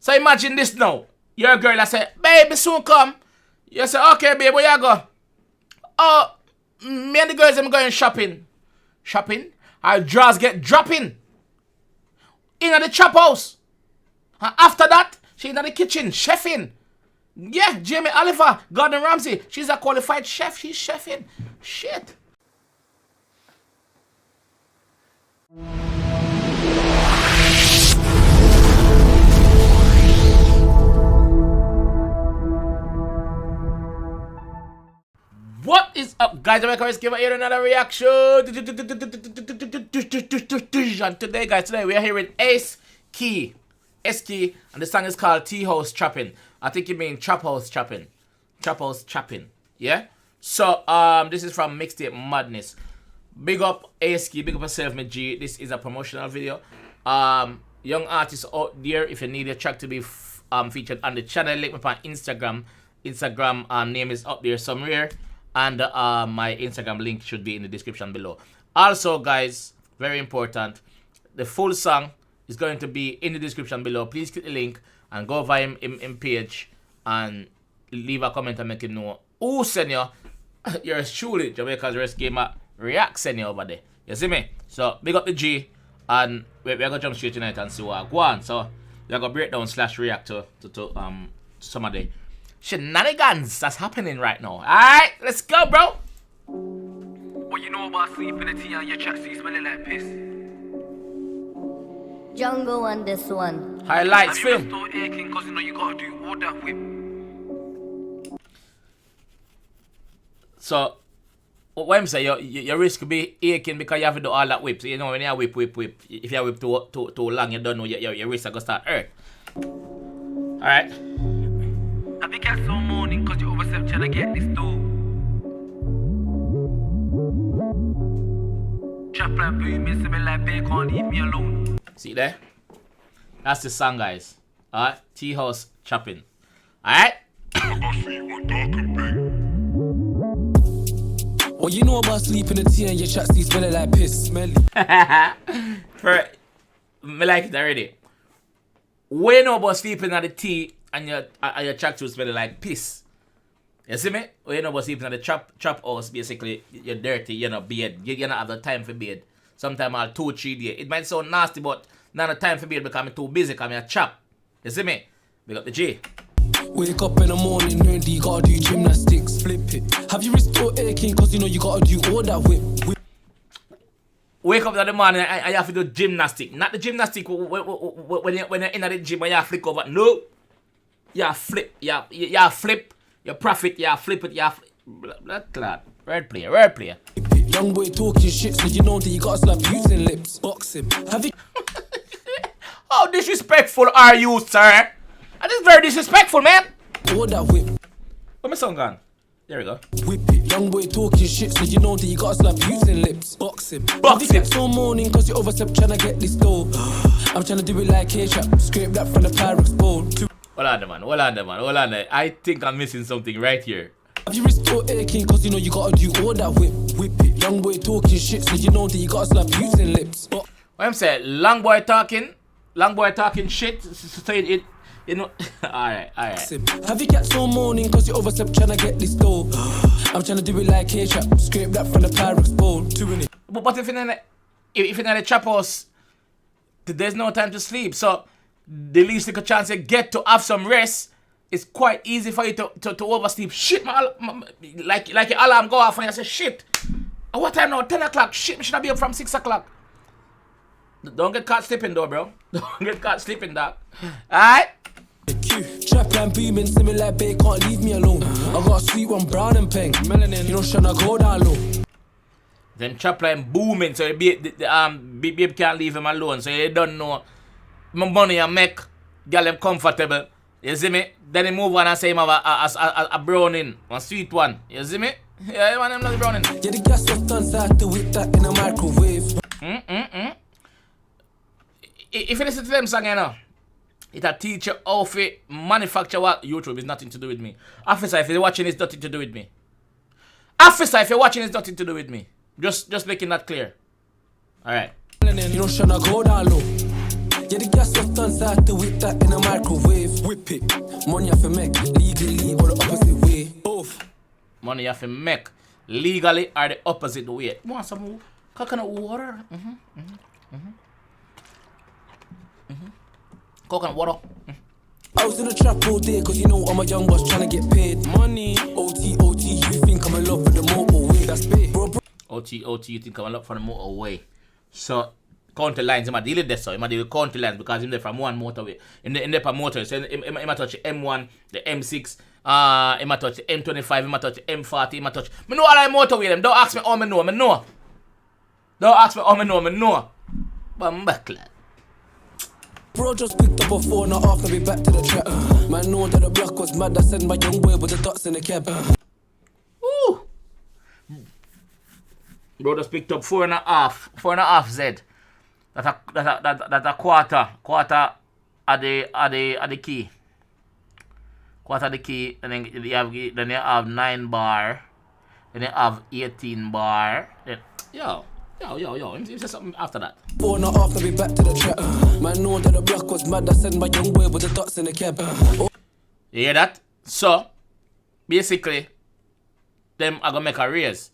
So imagine this now. You're a girl that say, baby, soon come. You say, okay, babe, where you go? Oh, me and the girls, I'm going shopping. Shopping? Our drawers get dropping. In the chop house. And after that, she in the kitchen, chefing. Yeah, Jamie Oliver, Gordon Ramsay. She's a qualified chef. She's chefing. Shit. What is up, guys? JAMAICA'S give here another reaction. And today, guys, we are here with Acekey. Acekey, and the song is called Tea House Choppin. I think it means Chop House Choppin. Chop House Choppin. Yeah? So, this is from Mixtape Madness. Big up Acekey, big up yourself, my G. This is a promotional video. Young artists out there, if you need a track to be featured on the channel, link me on Instagram. Instagram name is up there somewhere. And my Instagram link should be in the description below. Also, guys, very important, the full song is going to be in the description below. Please click the link and go via him page and leave a comment and make him know who send you. You're truly Jamaica's Rest Gamer React send you over there. You see me? So, big up the G. And we're going to jump straight tonight and see what go on. So, we're going to break down / react to some of the shenanigans that's happening right now. Alright, let's go, bro. What you know about sleeping in the tea and your tracksuit smelling like piss? Jungle on this one. Highlights Have you film. still aching because you know you gotta do all that whip? So, what I'm saying, your risk could be aching because you have to do all that whip. So, you know, when you whip, if you whip too long, you don't know your wrist are going to start hurt. Alright. I think I saw morning because you overslept trying to get this dough. Trap like booming, something like bear can't leave me alone. See there? That's the song, guys. Alright? Tea House Choppin. Alright? What you know about sleeping in the tea and your tracksuit smelling like piss? Smelly. Me like it already. What you know about sleeping at the tea and your tracksuit smelling like piss? You see me? What you know about sleeping at the chop house, basically, you're dirty, you're not bed. You don't have the time for bed. Sometimes I'll 2-3 days. It might sound nasty, but not the time for bed because I'm too busy because I'm a chop. You see me? Big up the G. Wake up in the morning, nerdy, you gotta do gymnastics, flip it. Have you wrist still aching cause you know you gotta do all that whip? Wake up in the morning and you have to do gymnastic. Not the gymnastic when you're in the gym and you flick over. No. You flip. You flip. You profit. You flip it. You flip. Word player. Young boy talking shit so you know that you gotta slap using lips. Boxing. Have you... How disrespectful are you, sir? That is very disrespectful, man. all that whip? Where my song gone? There we go. Whip it. Young boy talking shit so you know that you gotta slap using lips. Box him. Box him. So morning cause you overslept trying to get this dough. I'm trying to do it like K-Trap. Scrape that from the Pyrex bowl. Hold on, man. Hold on. I think I'm missing something right here. Have you wrist still aching cause you know you gotta do all that whip? Whip it. Young boy talking shit so you know that you gotta slap using lips. What I'm saying, long boy talking shit, so it you know. Alright. Have you got so morning cause you overslept trying to get this dough? I'm trying to do it like K-Trap. Scrape that from the Pyrex bowl. Doing it. But if you're in the trap house, there's no time to sleep. So the least little chance you get to have some rest, it's quite easy for you to oversleep. Shit, like your alarm go off and you say, shit. At what time now? 10 o'clock. Shit, me should be up from 6 o'clock. Don't get caught sleeping though, bro. Don't get caught sleeping, dog. Alright? Trap line booming, similar like babe, can't leave me alone. I got a sweet one, brown and pink. Melanin, you know, tryna go down low. Them trap line booming, so babe can't leave him alone. So you don't know my money I make, get them comfortable. You see me? Then he move on and say him have a browning, a sweet one. You see me? Yeah, man, I'm not browning. Yeah, the gas was done, so I had to whip that in a microwave. If you listen to them song, you know, it'll teach you how to manufacture what YouTube is nothing to do with me. Officer, if you're watching, it's nothing to do with me. Officer, if you're watching, it's nothing to do with me. Just making that clear. Alright. You know, tryna go down low. Yeah, the gas was done, so I had to whip that in a microwave. Whip it. Money I for make, legally or the opposite way. Both. Money you have to make legally or the opposite way. You want some coconut water? Coconut water. I was in the trap all day, cause you know I'm a young boss trying to get paid. Money. OT, you think I'm in love with the motorway. That's big. Bro. OT, you think I'm in love for the motorway. So, county lines, I'm deal with this, so I'm deal with county lines because I'm there from one motorway. In the motor, so I'm touch the M1, the M6, I'm touch the M25, I'm touch the M40, I'm touch. I know all I motorway them. Don't ask me how I know. Don't ask me how I know. But I'm back, lad. Bro just picked up a phone and after me back to the trap. Man know that the block was mad, I sent my young boy with the dots in the cab. Ooh. Bro just picked up 4.5 Z. That's a quarter of the key. Quarter of the key, and then you have 9 bar, then you have 18 bar. Then yo. He said something after that. Phone and after me back to the trap. Man know that the block was mad, I sent my young boy with the dots in the cab. You hear that? So basically, them are gonna make a raise.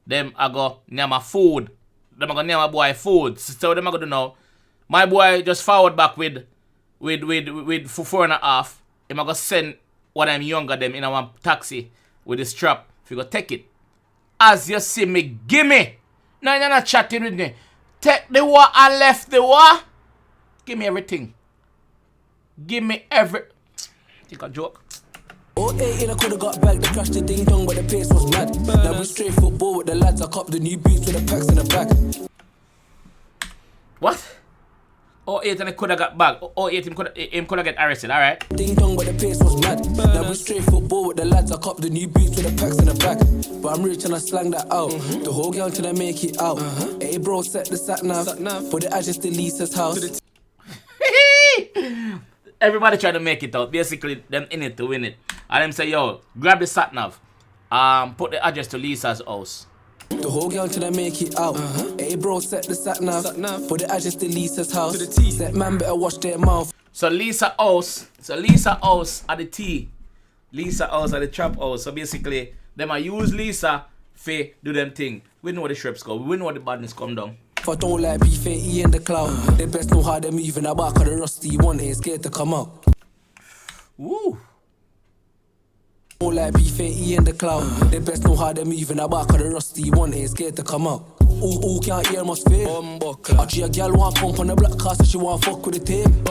Them are gonna name a food. Them are gonna name a boy food. So them are gonna do now. My boy just forward back with 4.5. Him are gonna send one of them younger them in a one taxi with the strap. If you go take it. As you see me, gimme. Now you're not chatting with me. Take the war and left the war. Give me everything. Give me every. Think a joke. 08 I could've got back, they crashed the ding dong, but the pace was mad. Now we straight football with the lads, I cop the new boots with the packs in the back. What? 08 and I coulda got back. 08 him coulda get arrested, alright? Ding dong, but the pace was mad. Now we straight football with the lads, I cop the new boots with the packs in the back. But I'm rich and I slang that out. The whole girl tryna make it out. Hey bro, set the sat nav for the address to Lisa's house. Everybody trying to make it out. Basically, them in it to win it. And them say, yo, grab the sat nav. Put the address to Lisa's house. The whole girl tryna make it out. Hey bro, set the sat nav for the address to Lisa's house. That man better watch their mouth. So Lisa house at the T. Lisa house at the trap house. So basically, them I use Lisa for do them thing. We know the shrips go. We know the badness come down. If I don't like beef, ain't in the cloud. They best know how they move in the back of the rusty one, ain't scared to come out. Woo. Don't like beef, ain't in the cloud. They best know how they move in the back of the rusty one, ain't scared to come out. Who can't hear must fail. Actually a girl want pump on the black car, so she want fuck with the team.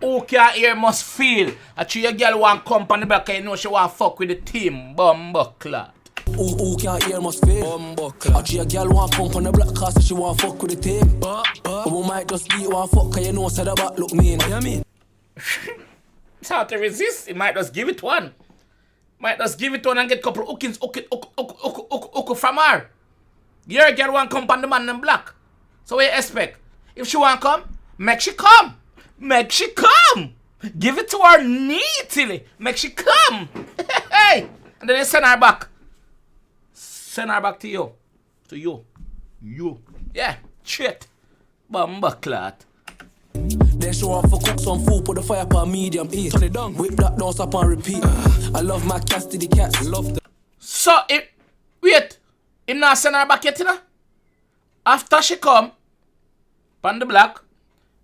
Who can't hear must feel. Actually a girl want come on the back, you know she want fuck with the team. Bumbuckler. Who can't hear must fail. Actually a girl want pump on the black car, so she want fuck with the team. But we might just eat one fuck, cause you know so the back look mean. You mean? It's hard to resist. It might just give it one. Might just give it one and get couple hookings from her. Your girl want come on the man in black. So what you expect? If she want come, make she come. Make she come. Give it to her neatly. Make she come. Hey. And then you send her back. Send her back to you. To you. You. Yeah. Shit. Bumbuckler. Then show off for cook some food, put the fire upon medium heat. Turn it down. Whip that, don't stop and repeat. I love my castity cats. Love them. So, wait. Him not send her back yet, you know? After she come, pan the black,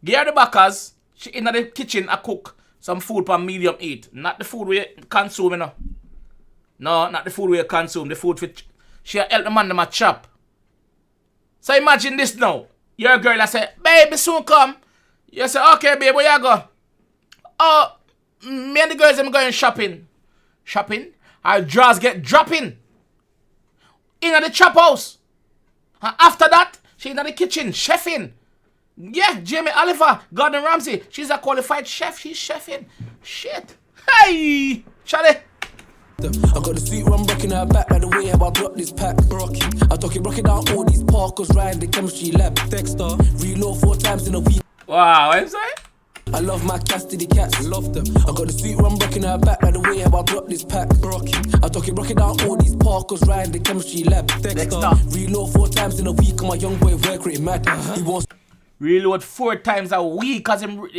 give her the backers, she in the kitchen a cook some food pan medium heat. Not the food we consume, you know. No, not the food we consume. The food which she help the man to chop. So imagine this now. Your girl I say, baby soon come. You say, okay babe, where you go? Oh, me and the girls I'm going shopping. Shopping? Our drawers get dropping. In the chop house. And after that, she in the kitchen, chefing. Yeah, Jamie Oliver, Gordon Ramsay. She's a qualified chef. She's chefing. Shit. Hey, Charlie. I got the sweet rum rocking her back like the way how I brought this pack. I talk it rocking down all these parkers round the chemistry lab. Dexter, reload 4 times in a week. Wow, what I'm saying? I love my castity cats, love them. I got the sweet rum rocking her back like the way how I brought this pack. I talk it rocking down all these parkers round the chemistry lab. Dexter, reload 4 times in a week and my young boy work rate mad. He wants. reload 4 times a week cause him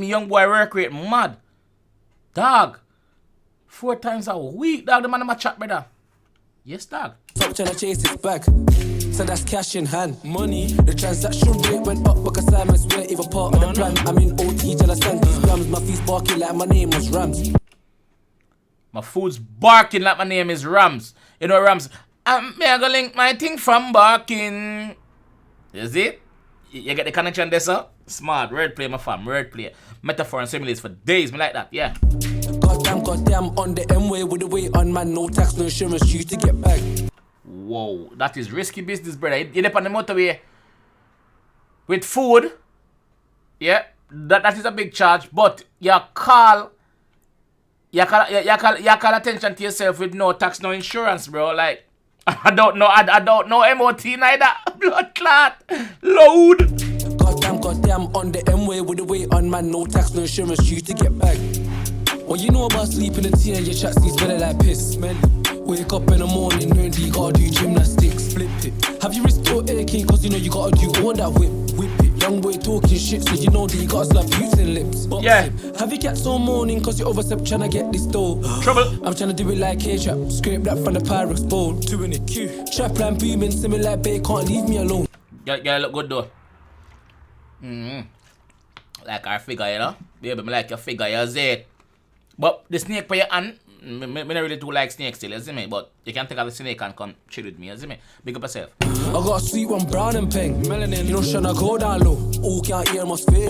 young boy work rate mad. Dog. 4 times a week, dog. The man in my chat, brother. Yes, dog. Stop trying to chase it back. So that's cash in hand. Money. The transaction rate went up because Simon's weren't even part of the plan. I'm in OT till I send these grams. My feet's barking like my name was Rams. My food's barking like my name is Rams. You know Rams. Me I go link my thing from barking. Is it? You get the connection there, sir? Smart. Wordplay, my fam. Wordplay. Metaphor and similes for days. Me like that. Yeah. Goddamn, on the M-way with the weight on, man. No tax, no insurance, due to get back. Whoa, that is risky business, brother. You dip on the motorway with food. Yeah, that is a big charge. But you call attention to yourself with no tax, no insurance, bro. Like, I don't know MOT neither. Blood clot. Load. Goddamn, on the M-way with the weight on, man. No tax, no insurance, due to get back. What you know about sleeping in the tea and your chat seats better like piss, man. Wake up in the morning, knowing that you gotta do gymnastics, flip it. Have you risked your aching, cause you know you gotta do all that whip it. Young boy talking shit, so you know that you gotta slap boots and lips. Yeah. Have you cats all morning, cause you overslept trying to get this dough? Trouble. I'm trying to do it like K-Trap, scrape that from the Pyrex bowl. 2 in the queue. Trap line booming, similar like Bay, can't leave me alone. Yeah, look good though. Like our figure, you know? Baby, me like your figure, you see it. But the snake for your hand, me not really too like snakes still, you see me? But you can take out the snake and come chill with me, you see me? Big up yourself. I got a sweet one, brown and pink. Melanin, you know, tryna go down low. Who can't hear my spit?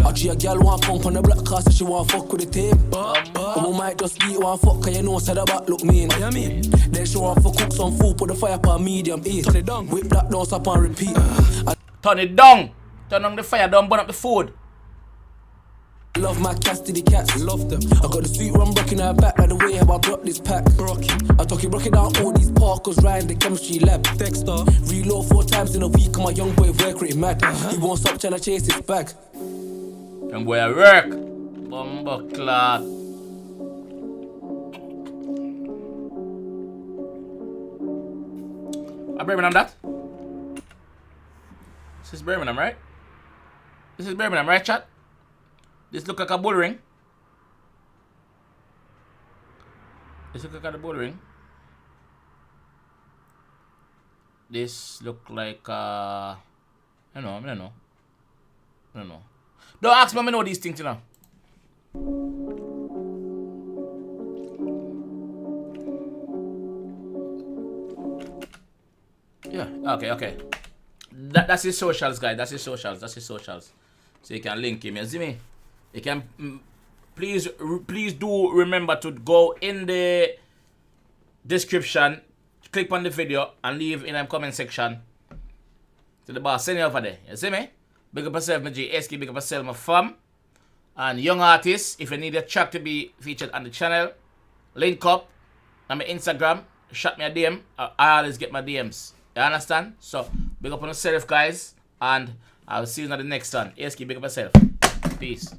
Actually, a girl want pump on the black car, so she want fuck with the tape. I might just beat one fuck, cause you know, said about look mean. Then she want for cook some food, put the fire pan medium heat. Turn it down. Whip that down, stop and repeat. Turn it down. Turn on the fire, don't burn up the food. Love my cats to the cats, love them. I got the sweet rum rocking her back like the way how I brought this pack. I talk it rocking down all these parkers round the chemistry lab. Dexter, reload 4 times in a week, and my young boy work rate mad. He won't stop trying to chase his bag. Young boy at work. Bumbo clot. Birmingham that? This is Birmingham, right? This is Birmingham, right, chat? This look like a bull ring. This look like a bull ring. This look like I don't know. Don't ask me, I know these things, you know. Yeah, okay. That's his socials, guys. That's his socials. So you can link him, you see me? You can please do remember to go in the description, click on the video and leave in the comment section to the boss. Send you over there. You see me? Big up yourself, my JACekey, big up yourself, my fam. And young artists, if you need a track to be featured on the channel, link up on my Instagram, shot me a DM. I always get my DMs. You understand? So big up on yourself, guys, and I'll see you in the next one. JACekey, big up yourself. Peace.